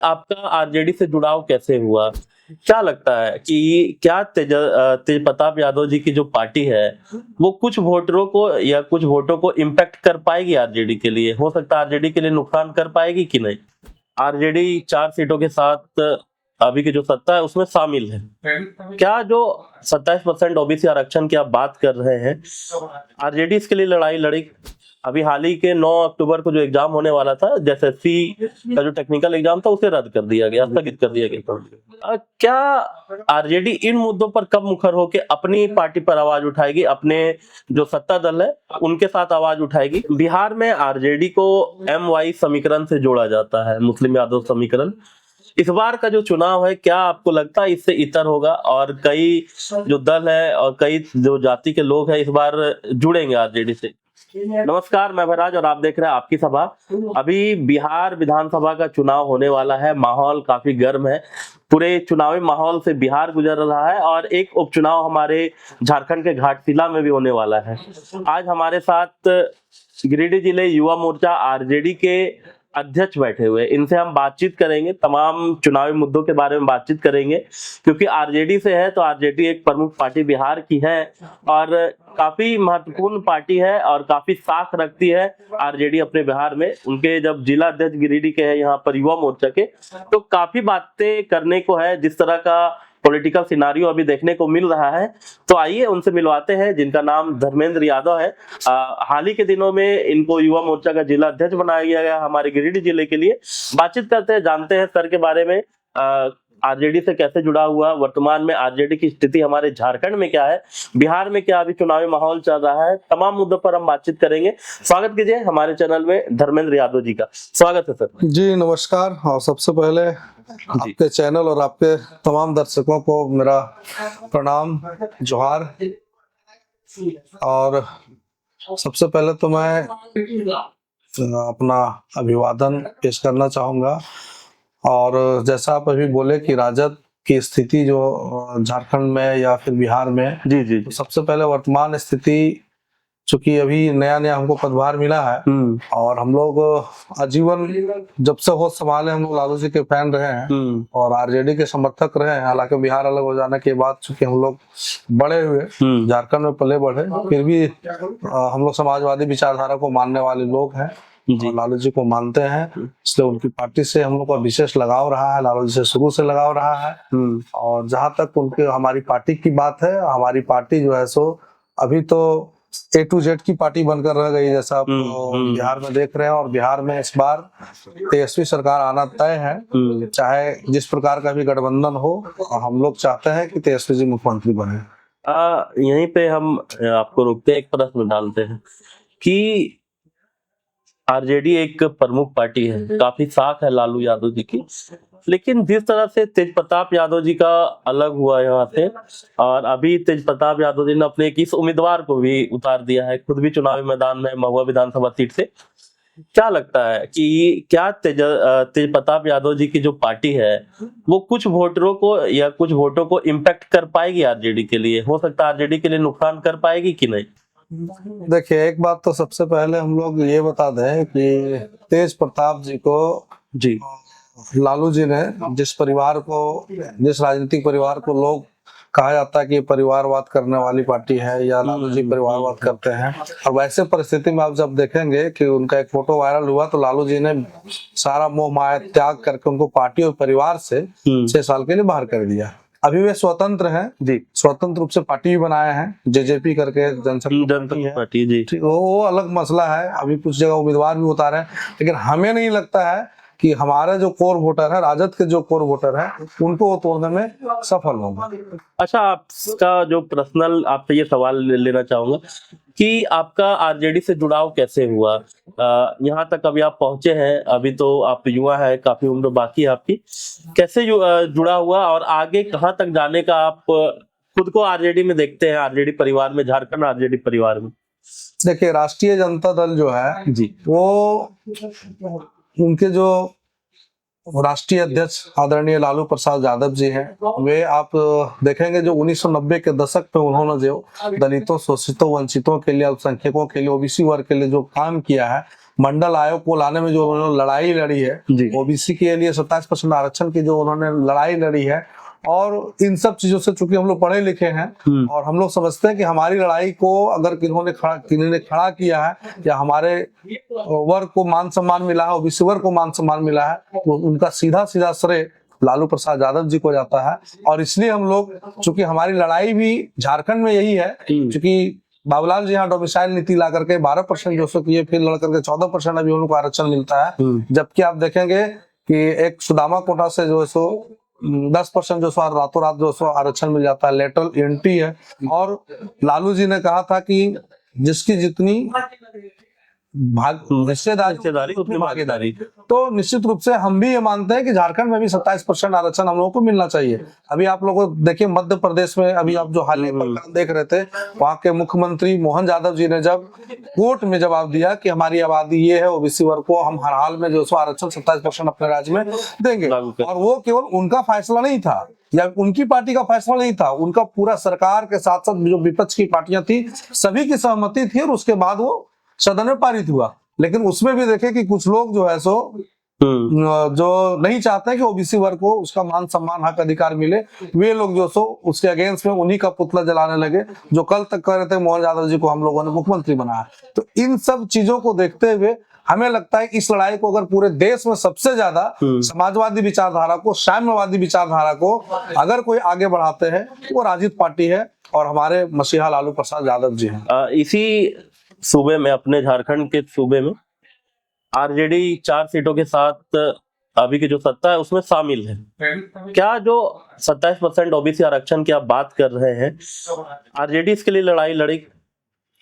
आपका आरजेडी से जुड़ाव कैसे हुआ? क्या लगता है कि क्या तेज प्रताप यादव जी की जो पार्टी है, वो कुछ वोटरों को या कुछ वोटों को इम्पैक्ट कर पाएगी आरजेडी के लिए? हो सकता है आरजेडी के लिए नुकसान कर पाएगी कि नहीं? आरजेडी 4 सीटों के साथ अभी की जो सत्ता है उसमें शामिल है। क्या जो 27% ओबीसी आरक्षण की आप बात कर रहे हैं, आरजेडी इसके लिए लड़ाई लड़ी? अभी हाल ही के 9 अक्टूबर को जो एग्जाम होने वाला था, एसएससी का जो टेक्निकल एग्जाम था, उसे रद्द कर दिया गया, स्थगित कर दिया गया। क्या आरजेडी इन मुद्दों पर कब मुखर होकर अपनी पार्टी पर आवाज उठाएगी, अपने जो सत्ता दल है उनके साथ आवाज उठाएगी? बिहार में आरजेडी को MY समीकरण से जोड़ा जाता है, मुस्लिम यादव समीकरण। इस बार का जो चुनाव है, क्या आपको लगता है इससे इतर होगा और कई जो दल है और कई जो जाति के लोग हैं इस बार जुड़ेंगे आरजेडी से? नमस्कार, मैं भराज और आप देख रहे हैं आपकी सभा। अभी बिहार विधानसभा का चुनाव होने वाला है, माहौल काफी गर्म है। पूरे चुनावी माहौल से बिहार गुजर रहा है और एक उपचुनाव हमारे झारखंड के घाटशिला में भी होने वाला है। आज हमारे साथ गिरिडीह जिले युवा मोर्चा आरजेडी के अध्यक्ष बैठे हुए, इनसे हम बातचीत करेंगे, तमाम चुनावी मुद्दों के बारे में बातचीत करेंगे, क्योंकि आरजेडी से है तो आरजेडी एक प्रमुख पार्टी बिहार की है और काफी महत्वपूर्ण पार्टी है और काफी साख रखती है आरजेडी अपने बिहार में। उनके जब जिला अध्यक्ष गिरिडीह के हैं यहाँ पर युवा मोर्चा के, तो काफी बातें करने को है। जिस तरह का पॉलिटिकल सिनारियो अभी देखने को मिल रहा है, तो आइए उनसे मिलवाते हैं, जिनका नाम धर्मेंद्र यादव है। हाल ही के दिनों में इनको युवा मोर्चा का जिला अध्यक्ष बनाया गया हमारे गिरिडीह जिले के लिए। बातचीत करते हैं, जानते हैं सर के बारे में, आरजेडी से कैसे जुड़ा हुआ, वर्तमान में आरजेडी की स्थिति हमारे झारखंड में क्या है, बिहार में क्या अभी चुनावी माहौल चल रहा है, तमाम मुद्दों पर हम बातचीत करेंगे। स्वागत कीजिए हमारे चैनल में धर्मेंद्र यादव जी का। स्वागत है सर जी। नमस्कार। और सबसे पहले आपके चैनल और आपके तमाम दर्शकों को मेरा प्रणाम, जोहार। और सबसे पहले तो मैं अपना अभिवादन पेश करना चाहूंगा। और जैसा आप अभी बोले कि राजद की स्थिति जो झारखंड में या फिर बिहार में, जी, तो सबसे पहले वर्तमान स्थिति, चूंकि अभी नया नया हमको पदभार मिला है और हम लोग आजीवन जब से होश संभाले हम लोग लालू जी के फैन रहे हैं और आरजेडी के समर्थक रहे हैं। हालांकि बिहार अलग हो जाने के बाद चूंकि हम लोग बड़े हुए, झारखंड में पले बढ़े, फिर भी हम लोग समाजवादी विचारधारा को मानने वाले लोग हैं, लालू जी को मानते हैं, इसलिए उनकी पार्टी से हम लोग का विशेष लगाव रहा है, लालू जी से शुरू से लगाव रहा है। और जहां तक उनके हमारी पार्टी की बात है, हमारी पार्टी जो है सो अभी तो A to Z की पार्टी बनकर रह गई, जैसा आप बिहार में देख रहे हैं। और बिहार में इस बार तेजस्वी सरकार आना तय है, चाहे जिस प्रकार का भी गठबंधन हो, और हम लोग चाहते हैं कि तेजस्वी जी मुख्यमंत्री बने। यहीं पे हम आपको रोकते, एक प्रश्न डालते हैं कि आरजेडी एक प्रमुख पार्टी है, काफी साख है लालू यादव जी की, लेकिन जिस तरह से तेज प्रताप यादव जी का अलग हुआ यहाँ से, और अभी तेज प्रताप यादव जी ने अपने किस उम्मीदवार को भी उतार दिया है, खुद भी चुनावी मैदान में महुआ विधानसभा सीट से। क्या लगता है कि क्या तेज प्रताप यादव जी की जो पार्टी है, वो कुछ वोटरों को या कुछ वोटों को इम्पैक्ट कर पाएगी आरजेडी के लिए? हो सकता है आरजेडी के लिए नुकसान कर पाएगी कि नहीं? देखिए, एक बात तो सबसे पहले हम लोग ये बता दें कि तेज प्रताप जी को जी लालू जी ने जिस राजनीतिक परिवार को लोग कहा जाता है कि परिवारवाद करने वाली पार्टी है या लालू जी परिवारवाद करते हैं, और वैसे परिस्थिति में आप जब देखेंगे कि उनका एक फोटो वायरल हुआ तो लालू जी ने सारा मोह माया त्याग करके उनको पार्टी और परिवार से 6 साल के लिए बाहर कर दिया। अभी वे स्वतंत्र हैं जी, स्वतंत्र रूप से पार्टी भी बनाए हैं, जेजेपी करके, जनशक्ति पार्टी जी। वो अलग मसला है। अभी कुछ जगह उम्मीदवार भी उतारे हैं, लेकिन हमें नहीं लगता है कि हमारे जो कोर वोटर है, राजद के जो कोर वोटर है, उनको वो तोड़ने में सफल होंगे। अच्छा, आपका जो पर्सनल आपसे ये सवाल लेना चाहूंगा कि आपका आरजेडी से जुड़ाव कैसे हुआ? यहाँ तक अभी आप पहुंचे हैं, अभी तो आप युवा है, काफी उम्र बाकी है आपकी, कैसे जुड़ा हुआ और आगे कहाँ तक जाने का आप खुद को आरजेडी में देखते हैं, आरजेडी परिवार में, झारखंड आरजेडी परिवार में? देखिए, राष्ट्रीय जनता दल जो है जी, वो उनके जो राष्ट्रीय अध्यक्ष आदरणीय लालू प्रसाद यादव जी हैं, वे आप देखेंगे जो 1990 के दशक में उन्होंने जो दलितों, शोषितों, वंचितों के लिए, अल्पसंख्यकों के लिए, ओबीसी वर्ग के लिए जो काम किया है, मंडल आयोग को लाने में जो उन्होंने लड़ाई लड़ी है, जी। ओबीसी के लिए 27% आरक्षण की जो उन्होंने लड़ाई लड़ी है, और इन सब चीजों से चूंकि हम लोग पढ़े लिखे हैं और हम लोग समझते हैं कि हमारी लड़ाई को अगर किन्होंने खड़ा किया है या हमारे वर्ग को मान सम्मान मिला है, ओबीसी वर्ग को मान सम्मान मिला है, तो उनका सीधा सीधा श्रेय लालू प्रसाद यादव जी को जाता है। और इसलिए हम लोग, चूंकि हमारी लड़ाई भी झारखंड में यही है, चूंकि बाबूलाल जी यहाँ डोमिसाइल नीति ला करके 12% जो सो किए, फिर लड़ करके 14% अभी उनको आरक्षण मिलता है। जबकि आप देखेंगे कि एक सुदामा कोटा से जो है सो 10% जो सो रातों रात जो सो आरक्षण मिल जाता है, लेटरल एंट्री है। और लालू जी ने कहा था कि जिसकी जितनी हिस्सेदारी उतनी भागीदारी। तो निश्चित रूप से हम भी ये मानते हैं कि झारखंड में भी 27% आरक्षण हम लोगों को मिलना चाहिए। अभी आप लोगों को देखिए, मध्य प्रदेश में अभी आप जो हाल ही में देख रहे थे, वहाँ के मुख्यमंत्री मोहन यादव जी ने जब कोर्ट में जवाब दिया कि हमारी आबादी ये है, ओबीसी वर्ग को हम हर हाल में जो सो आरक्षण 27% अपने राज्य में देंगे। और वो केवल उनका फैसला नहीं था या उनकी पार्टी का फैसला नहीं था, उनका पूरा सरकार के साथ साथ जो विपक्ष की पार्टियां थी सभी की सहमति थी, और उसके बाद वो सदन में पारित हुआ। लेकिन उसमें भी देखे कि कुछ लोग जो है सो जो नहीं चाहते कि ओबीसी वर्ग को उसका मान सम्मान हक अधिकार मिले, वे लोग जो सो उसके अगेंस्ट में उन्हीं का पुतला जलाने लगे, जो कल तक कह रहे थे मोहन यादव जी को हम लोगों ने मुख्यमंत्री बनाया। तो इन सब चीजों को देखते हुए हमें लगता है कि इस लड़ाई को अगर पूरे देश में सबसे ज्यादा समाजवादी विचारधारा को, साम्यवादी विचारधारा को अगर कोई आगे बढ़ाते हैं तो वो राजद पार्टी है और हमारे मसीहा लालू प्रसाद यादव जी हैं। इसी सूबे में, अपने झारखंड के सूबे में आरजेडी 4 सीटों के साथ अभी की जो सत्ता है उसमें शामिल है। क्या जो 27% ओबीसी आरक्षण की आप बात कर रहे हैं, आरजेडी इसके लिए लड़ाई लड़ी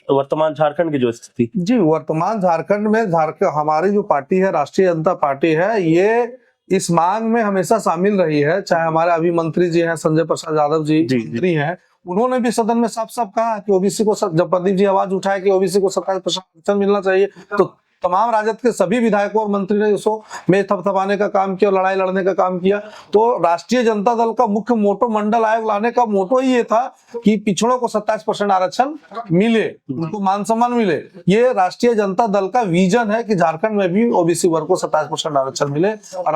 वर्तमान झारखंड की जो स्थिति? जी, वर्तमान झारखंड में हमारी जो पार्टी है, राष्ट्रीय जनता पार्टी है, ये इस मांग में हमेशा शामिल रही है। चाहे हमारे अभी मंत्री जी हैं संजय प्रसाद यादव जी मंत्री हैं, उन्होंने भी सदन में साफ साफ कहा कि ओबीसी को, जब प्रदीप जी आवाज उठाए कि ओबीसी को 27% मिलना चाहिए, तो तमाम राजद के सभी विधायकों और मंत्री ने उसको मेज थपथपाने का काम किया, लड़ाई लड़ने का काम किया। तो राष्ट्रीय जनता दल का मुख्य मोटो, मंडल आयोग लाने का मोटो ही ये था कि पिछड़ों को 27% आरक्षण मिले, उनको मान सम्मान मिले। ये राष्ट्रीय जनता दल का विजन है कि झारखंड में भी ओबीसी वर्ग को 27% आरक्षण मिले, और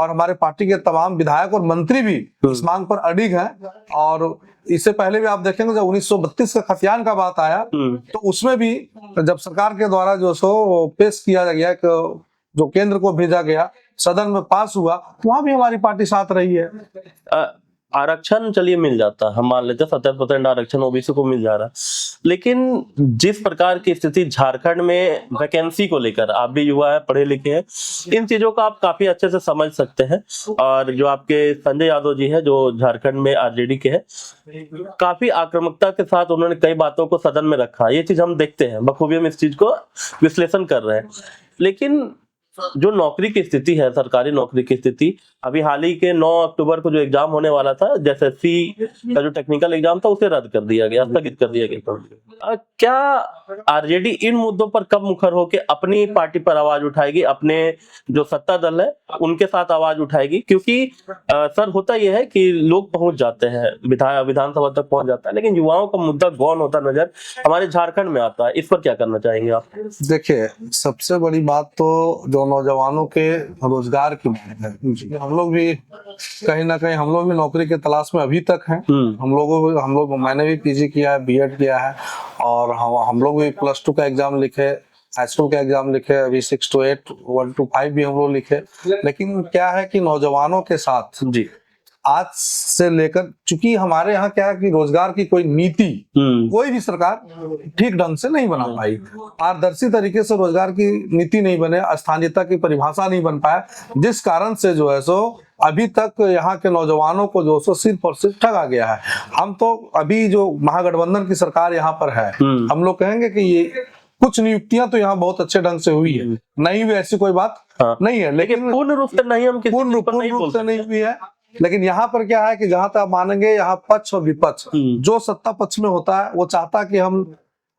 हमारे पार्टी के तमाम विधायक और मंत्री भी इस मांग पर अडिग हैं। और इससे पहले भी आप देखेंगे जब 1932 का खतियान का बात आया, तो उसमें भी जब सरकार के द्वारा जो सो पेश किया गया, जो केंद्र को भेजा गया, सदन में पास हुआ, वहां भी हमारी पार्टी साथ रही है। आरक्षण चलिए मिल जाता, हम मान लेते हैं 27% आरक्षण ओबीसी को मिल जा रहा है, लेकिन जिस प्रकार की स्थिति झारखंड में वैकेंसी को लेकर, आप भी युवा है, पढ़े लिखे हैं, इन चीजों को आप काफी अच्छे से समझ सकते हैं। और जो आपके संजय यादव जी है, जो झारखंड में आरजेडी के हैं, काफी आक्रामकता के साथ उन्होंने कई बातों को सदन में रखा। ये चीज हम देखते हैं, बखूबी हम इस चीज को विश्लेषण कर रहे हैं। लेकिन जो नौकरी की स्थिति है, सरकारी नौकरी की स्थिति, अभी हाल ही के 9 अक्टूबर को जो एग्जाम होने वाला था, एसएससी का जो टेक्निकल एग्जाम था, उसे रद्द कर दिया गया, स्थगित कर दिया गया। क्या आरजेडी इन मुद्दों पर कब मुखर होकर अपनी पार्टी पर आवाज उठाएगी, अपने जो सत्ता दल है उनके साथ आवाज उठाएगी? क्योंकि सर होता यह है कि लोग पहुंच जाते हैं, विधानसभा तक पहुंच जाता है, लेकिन युवाओं का मुद्दा गौन होता नजर हमारे झारखंड में आता है। इस पर क्या करना चाहेंगे आप? देखिए, सबसे बड़ी बात तो जो नौजवानों के रोजगार की मांग है, हम लोग भी कहीं ना कहीं, हम लोग भी नौकरी के तलाश में अभी तक हैं। मैंने भी पीजी किया है, बीएड किया है, और हम लोग भी +2 का एग्जाम लिखे, हाई स्कूल का एग्जाम लिखे, अभी 6 to 8, 1 to 5 भी हम लोग लिखे। लेकिन क्या है कि नौजवानों के साथ जी आज से लेकर, चूंकि हमारे यहाँ क्या है कि रोजगार की कोई नीति कोई भी सरकार ठीक ढंग से नहीं बना पाई, पारदर्शी तरीके से रोजगार की नीति नहीं बने, स्थानीयता की परिभाषा नहीं बन पाया, जिस कारण से जो है सो अभी तक यहाँ के नौजवानों को जो सो सिर्फ और सिर्फ ठगा गया है। हम तो अभी जो महागठबंधन की सरकार यहाँ पर है, हम लोग कहेंगे कि ये कुछ नियुक्तियां तो यहाँ बहुत अच्छे ढंग से हुई है, नहीं हुई ऐसी कोई बात नहीं है, लेकिन पूर्ण रूप से नहीं, हम पूर्ण रूप से नहीं हुई है। लेकिन यहाँ पर क्या है कि जहां तक आप मानेंगे, यहाँ पक्ष और विपक्ष, जो सत्ता पक्ष में होता है वो चाहता कि हम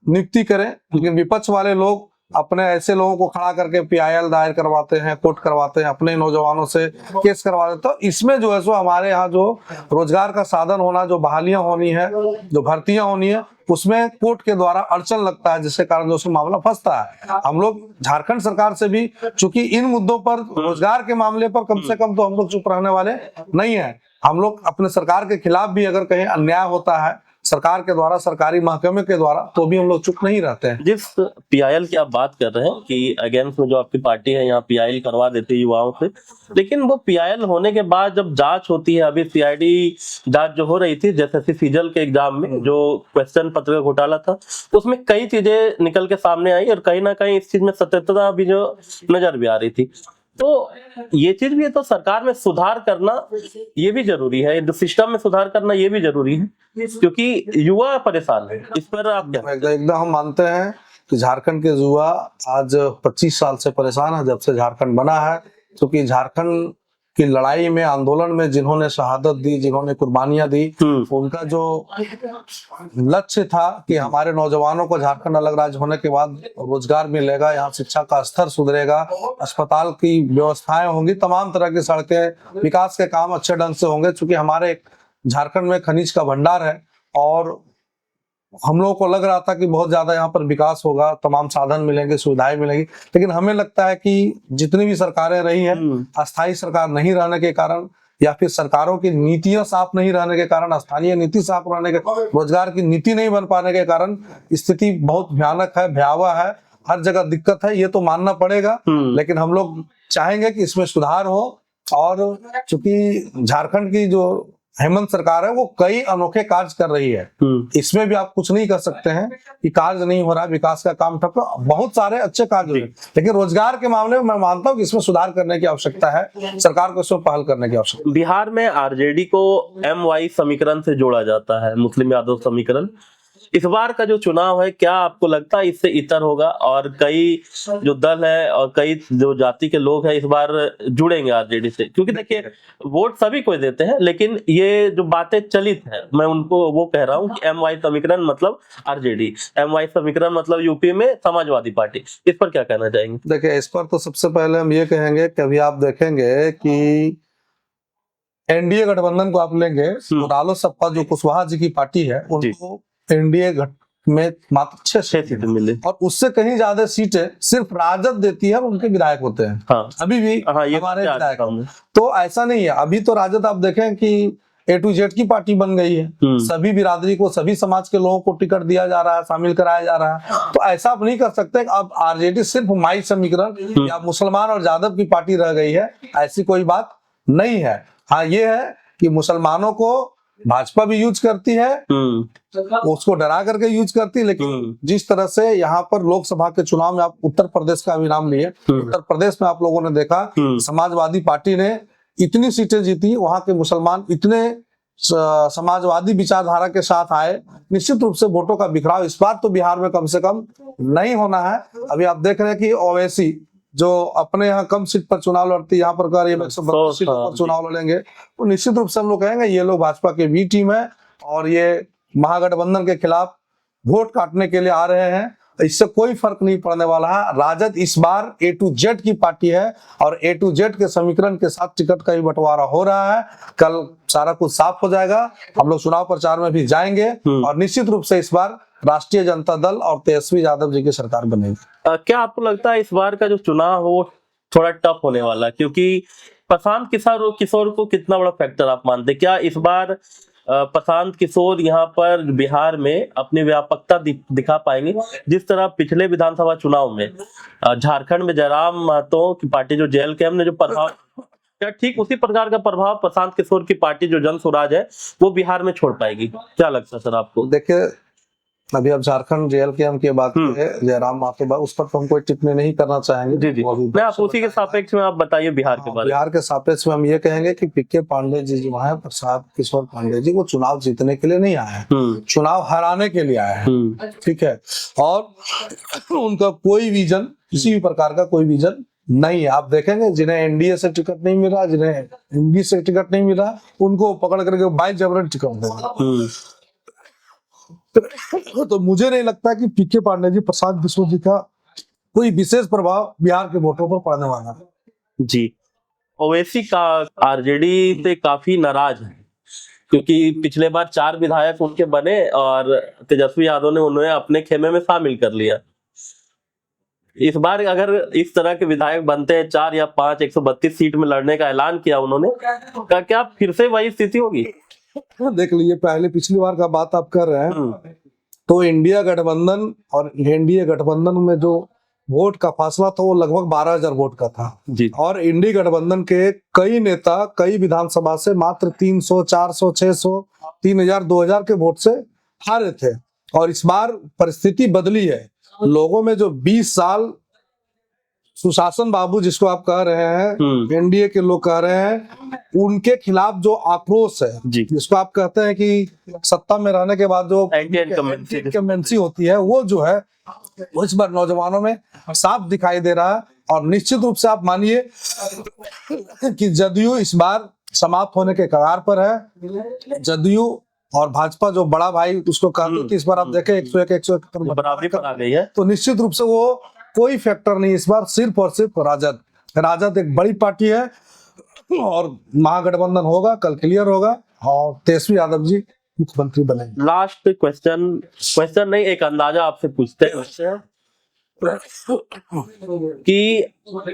नियुक्ति करें, लेकिन विपक्ष वाले लोग अपने ऐसे लोगों को खड़ा करके PIL दायर करवाते हैं, कोर्ट करवाते हैं, अपने नौजवानों से केस करवाते हैं। तो इसमें जो है सो हमारे यहाँ जो रोजगार का साधन होना, जो बहालियां होनी है, जो भर्तियां होनी है, उसमें कोर्ट के द्वारा अड़चन लगता है, जिसके कारण जो मामला फंसता है। हम लोग झारखंड सरकार से भी, चूंकि इन मुद्दों पर, रोजगार के मामले पर कम से कम तो हम लोग चुप रहने वाले नहीं है। हम लोग अपने सरकार के खिलाफ भी अगर कहीं अन्याय होता है सरकार के द्वारा, सरकारी महकमे के द्वारा, तो भी हम लोग चुप नहीं रहते हैं। जिस पीआईएल की आप बात कर रहे हैं कि अगेंस्ट में जो आपकी पार्टी है यहाँ पीआईएल करवा देती है युवाओं से, लेकिन वो पीआईएल होने के बाद जब जांच होती है, अभी सीआईडी जांच जो हो रही थी जैसे सीजल के एग्जाम में जो क्वेश्चन पत्र का घोटाला था, उसमें कई चीजें निकल के सामने आई और कहीं ना कहीं इस चीज में सत्यता भी जो नजर भी आ रही थी। तो ये चीज भी है, तो सरकार में सुधार करना ये भी जरूरी है, सिस्टम में सुधार करना ये भी जरूरी है, क्योंकि युवा परेशान है। इस पर आप क्या? एकदम हम मानते हैं कि झारखंड के युवा आज 25 साल से परेशान है, जब से झारखंड बना है। क्योंकि झारखंड की लड़ाई में, आंदोलन में जिन्होंने शहादत दी, जिन्होंने कुर्बानियां दी, उनका जो लक्ष्य था कि हमारे नौजवानों को झारखंड अलग राज्य होने के बाद रोजगार मिलेगा, यहाँ शिक्षा का स्तर सुधरेगा, अस्पताल की व्यवस्थाएं होंगी, तमाम तरह की सड़कें, विकास के काम अच्छे ढंग से होंगे। चूंकि हमारे झारखंड में खनिज का भंडार है और हम लोगों को लग रहा था कि बहुत ज्यादा यहाँ पर विकास होगा, तमाम साधन मिलेंगे, सुविधाएं मिलेंगी, लेकिन हमें लगता है कि जितनी भी सरकारें रही हैं, अस्थायी सरकार नहीं रहने के कारण या फिर सरकारों की नीतियां साफ नहीं रहने के कारण, स्थानीय नीति साफ रहने के, रोजगार की नीति नहीं बन पाने के कारण स्थिति बहुत भयानक है, भयावह है, हर जगह दिक्कत है, ये तो मानना पड़ेगा। लेकिन हम लोग चाहेंगे कि इसमें सुधार हो। और चूंकि झारखंड की जो हेमंत सरकार है वो कई अनोखे कार्य कर रही है, इसमें भी आप कुछ नहीं कर सकते हैं कि कार्य नहीं हो रहा, विकास का काम ठप, बहुत सारे अच्छे कार्य हैं, लेकिन रोजगार के मामले में मैं मानता हूँ कि इसमें सुधार करने की आवश्यकता है, सरकार को इसमें पहल करने की आवश्यकता है। बिहार में आरजेडी को MY समीकरण से जोड़ा जाता है, मुस्लिम यादव समीकरण। इस बार का जो चुनाव है, क्या आपको लगता है इससे इतर होगा और कई जो दल है और कई जो जाति के लोग हैं इस बार जुड़ेंगे आरजेडी से? क्योंकि देखिए वोट सभी को देते हैं, लेकिन ये जो बातें चलित है, मैं उनको वो कह रहा हूँ कि MY समीकरण मतलब आरजेडी, MY समीकरण मतलब यूपी में समाजवादी पार्टी। इस पर क्या कहना चाहेंगे? देखिए, इस पर तो सबसे पहले हम ये कहेंगे कि अभी आप देखेंगे कि एनडीए गठबंधन को आप लेंगे तो रालोसपा जो कुशवाहा जी की पार्टी है, उनको एनडीए में मात्र 6 सीटें मिले और उससे कहीं ज्यादा सीटें सिर्फ राजद देती है, उनके विधायक होते हैं। हाँ, अभी भी हमारे विधायक। तो ऐसा नहीं है, अभी तो राजद आप देखें कि A to Z की पार्टी बन गई है, सभी बिरादरी को, सभी समाज के लोगों को टिकट दिया जा रहा है, शामिल कराया जा रहा है। तो ऐसा आप नहीं कर सकते अब आरजेडी सिर्फ माई समीकरण या मुसलमान और यादव की पार्टी रह गई है, ऐसी कोई बात नहीं है। हाँ, ये है कि मुसलमानों को भाजपा भी यूज करती है, उसको डरा करके यूज करती है, लेकिन जिस तरह से यहाँ पर लोकसभा के चुनाव में आप उत्तर प्रदेश का भी नाम लिए, उत्तर प्रदेश में आप लोगों ने देखा समाजवादी पार्टी ने इतनी सीटें जीती, वहां के मुसलमान इतने समाजवादी विचारधारा के साथ आए, निश्चित रूप से वोटों का बिखराव इस बार तो बिहार में कम से कम नहीं होना है। अभी आप देख रहे हैं कि ओवैसी जो अपने यहाँ कम सीट पर चुनाव लड़ती, यहाँ पर 132 सीट पर चुनाव लड़ेंगे, तो निश्चित रूप से हम लोग कहेंगे ये लोग भाजपा के बी टीम है और ये महागठबंधन के खिलाफ वोट काटने के लिए आ रहे हैं। इससे कोई फर्क नहीं पड़ने वाला है। राजद इस बार A to Z की पार्टी है और A to Z के समीकरण के साथ टिकट का भी बंटवारा हो रहा है। कल सारा कुछ साफ हो जाएगा, हम लोग चुनाव प्रचार में भी जाएंगे और निश्चित रूप से इस बार राष्ट्रीय जनता दल और तेजस्वी यादव जी की सरकार बनेगी। क्या आपको लगता है इस बार का जो चुनाव हो थोड़ा टफ होने वाला है? क्योंकि प्रशांत किशोर को कितना बड़ा फैक्टर आप मानते हैं? क्या इस बार प्रशांत किशोर यहाँ पर बिहार में अपनी व्यापकता दिखा पाएंगे जिस तरह पिछले विधानसभा चुनाव में झारखंड में जयराम महतो की पार्टी जो JLKM ने जो प्रभाव, क्या ठीक उसी प्रकार का प्रभाव प्रशांत किशोर की पार्टी जो जन स्वराज है वो बिहार में छोड़ पाएगी? क्या लगता है सर आपको? देखिए, अभी अब झारखंड JLKM की बात है, जयराम महतो, उस पर तो हम कोई टिप्पणी नहीं करना चाहेंगे। जी। मैं आप उसी के सापेक्ष में आप बताइए बिहार के बारे में। बिहार के सापेक्ष में हम ये कहेंगे कि PK पांडे जी जो है, प्रसाद किशोर पांडे जी, वो चुनाव जीतने के लिए नहीं आए हैं, चुनाव हराने के लिए आए हैं। ठीक है, और उनका कोई विजन, किसी भी प्रकार का कोई विजन नहीं है। आप देखेंगे जिन्हें एनडीए से टिकट नहीं मिला, जिन्हें एनडीए से टिकट नहीं मिला, उनको पकड़ करके बाइक जबरन टिकट देगा। तो मुझे नहीं लगता कि PK पांडे जी, प्रसाद किशोर जी का कोई विशेष प्रभाव बिहार के वोटों पर पड़ने वाला है। जी, ओवैसी का आरजेडी से काफी नाराज है क्योंकि पिछले बार 4 विधायक उनके बने और तेजस्वी यादव ने उन्हें अपने खेमे में शामिल कर लिया। इस बार अगर इस तरह के विधायक बनते हैं 4 या 5 132 सीट में लड़ने का ऐलान किया उन्होंने, क्या फिर से वही स्थिति होगी? देख लीजिए, पहले पिछली बार का बात आप कर रहे हैं तो इंडिया गठबंधन और एनडीए गठबंधन में जो वोट का फासला था वो लगभग 12,000 वोट का था जी। और इंडी गठबंधन के कई नेता कई विधानसभा से मात्र 300, 400, 600, 3,000, 2,000 के वोट से हारे थे। और इस बार परिस्थिति बदली है। लोगों में जो 20 साल सुशासन बाबू जिसको आप कह रहे हैं, एनडीए के लोग कह रहे हैं, उनके खिलाफ जो आक्रोश है, जिसको आप कहते हैं कि सत्ता में रहने के बाद जो एंटी होती है, वो जो है वो इस बार नौजवानों में साफ दिखाई दे रहा है। और निश्चित रूप से आप मानिए कि जदयू इस बार समाप्त होने के कगार पर है। जदयू और भाजपा जो बड़ा भाई उसको कहते हैं कि इस बार आप देखें 101 171 बराबरी पर आ गई है, तो निश्चित रूप से वो कोई फैक्टर नहीं, इस बार सिर्फ और सिर्फ राजद एक बड़ी पार्टी है और महागठबंधन होगा, कल क्लियर होगा और तेजस्वी यादव जी मुख्यमंत्री बनेंगे। लास्ट क्वेश्चन नहीं, एक अंदाजा आपसे पूछते हैं कि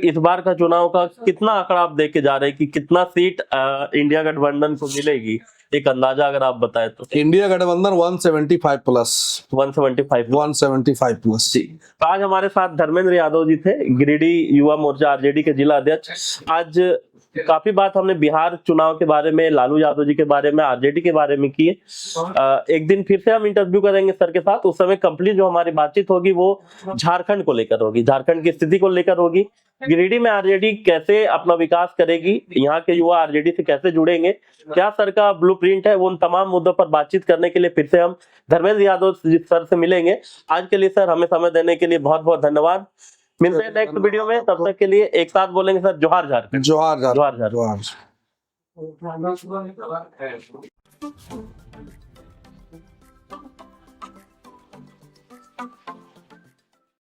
इस बार का चुनाव का कितना आंकड़ा आप देके जा रहे हैं कि कितना सीट इंडिया गठबंधन को मिलेगी? एक अंदाजा अगर आप बताएं तो। इंडिया गठबंधन 175 प्लस 175 प्लस। जी। तो आज हमारे साथ धर्मेंद्र यादव जी थे, गिरिडीह युवा मोर्चा आरजेडी के जिला अध्यक्ष। आज काफी बात हमने बिहार चुनाव के बारे में, लालू यादव जी के बारे में, आरजेडी के बारे में की है। एक दिन फिर से हम इंटरव्यू करेंगे सर के साथ। उस समय कंप्लीट जो हमारी बातचीत होगी वो झारखंड को लेकर होगी, झारखंड की स्थिति को लेकर होगी। गिरिडीह में आरजेडी कैसे अपना विकास करेगी, यहाँ के युवा आरजेडी से कैसे जुड़ेंगे, क्या सर का ब्लूप्रिंट है, वो उन तमाम मुद्दों पर बातचीत करने के लिए फिर से हम धर्मेंद्र यादव सर से मिलेंगे। आज के लिए सर हमें समय देने के लिए बहुत बहुत धन्यवाद। मिलते हैं नेक्स्ट वीडियो में, तब तक के लिए एक साथ बोलेंगे सर, जोहार झारखंड। जोहार जोहार झारखंड। जोहार।